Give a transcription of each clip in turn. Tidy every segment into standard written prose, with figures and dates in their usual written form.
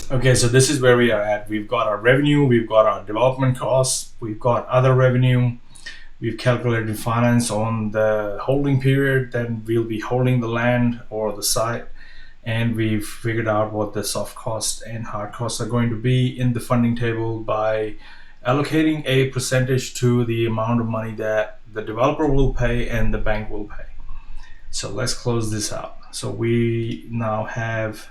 Okay, so this is where we are at. We've got our revenue, we've got our development costs, we've got other revenue, we've calculated finance on the holding period, then we'll be holding the land or the site, and we've figured out what the soft costs and hard costs are going to be in the funding table by allocating a percentage to the amount of money that the developer will pay and the bank will pay. So let's close this out. So we now have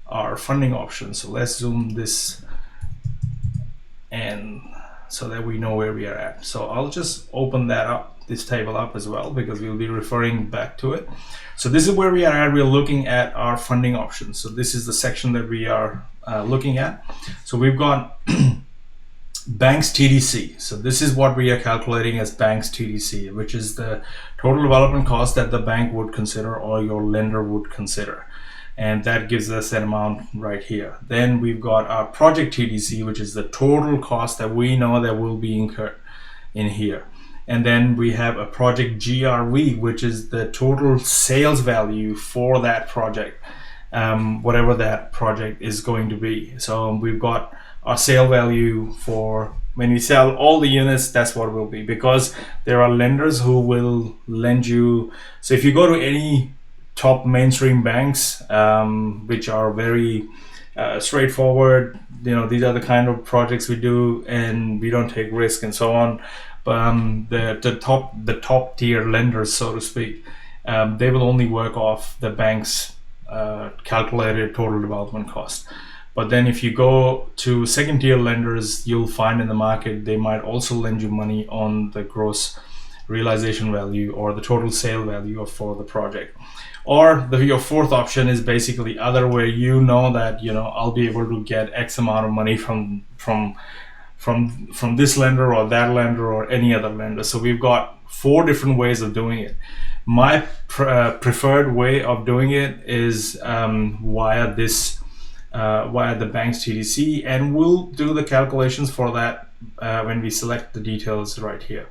our funding options. So let's zoom this and so that we know where we are at. So I'll just open that up, this table up as well, because we'll be referring back to it. So this is where we are at. We're looking at our funding options. So this is the section that we are looking at. So we've got Banks TDC. So this is what we are calculating as Banks TDC, which is the total development cost that the bank would consider or your lender would consider. And that gives us that amount right here. Then we've got our Project TDC, which is the total cost that we know that will be incurred in here. And then we have a Project GRV, which is the total sales value for that project, whatever that project is going to be. So we've got our sale value for when we sell all the units, that's what it will be, because there are lenders who will lend you. So if you go to any top mainstream banks, which are very straightforward, these are the kind of projects we do and we don't take risk and so on. But the top tier lenders, so to speak, they will only work off the bank's calculated total development cost. But then if you go to second tier lenders, you'll find in the market they might also lend you money on the gross realization value or the total sale value for the project. Or your fourth option is basically other, where that I'll be able to get X amount of money from this lender or that lender or any other lender. So we've got 4 different ways of doing it. My preferred way of doing it is via the Banks TDC, and we'll do the calculations for that when we select the details right here.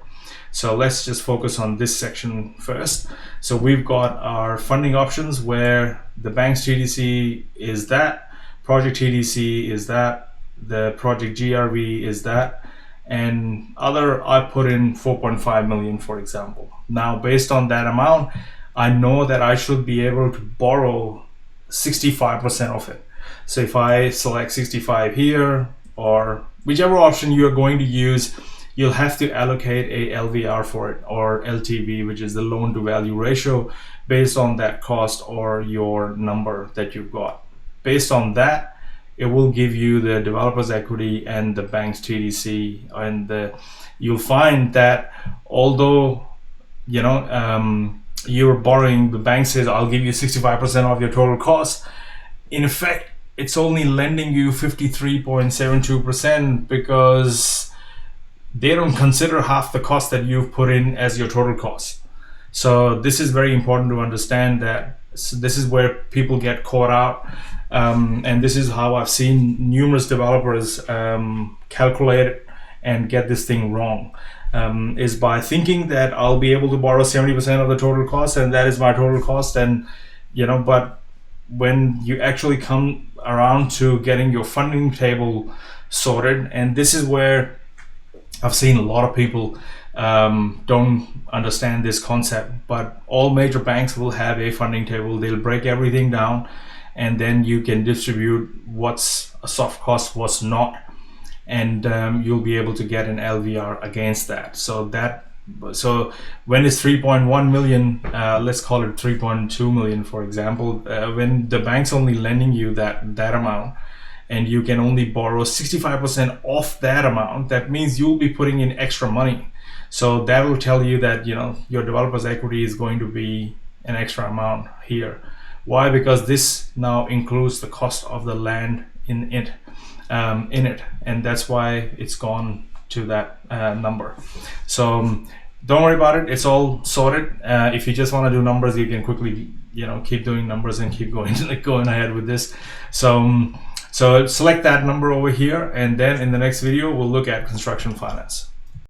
So let's just focus on this section first. So we've got our funding options where the Banks TDC is that, Project TDC is that, the Project GRV is that, and other I put in 4.5 million, for example. Now, based on that amount, I know that I should be able to borrow 65% of it. So if I select 65 here, or whichever option you're going to use, you'll have to allocate a LVR for it, or LTV, which is the loan to value ratio, based on that cost or your number that you've got. Based on that, it will give you the developer's equity and the Banks TDC. And you'll find that although you're borrowing, the bank says I'll give you 65% of your total cost, in effect it's only lending you 53.72% because they don't consider half the cost that you've put in as your total cost. So this is very important to understand that. So this is where people get caught out, and this is how I've seen numerous developers calculate it and get this thing wrong, is by thinking that I'll be able to borrow 70% of the total cost and that is my total cost. And but when you actually come around to getting your funding table sorted, and this is where I've seen a lot of people don't understand this concept, but all major banks will have a funding table. They'll break everything down, and then you can distribute what's a soft cost, what's not, and you'll be able to get an LVR against that. So when it's 3.1 million, let's call it 3.2 million, for example, when the bank's only lending you that amount, and you can only borrow 65% off that amount, that means you'll be putting in extra money. So that will tell you that your developer's equity is going to be an extra amount here. Why? Because this now includes the cost of the land in it, and that's why it's gone to that number. So don't worry about it, it's all sorted. If you just want to do numbers, you can quickly keep doing numbers and keep going ahead with this. So select that number over here, and then in the next video we'll look at construction finance.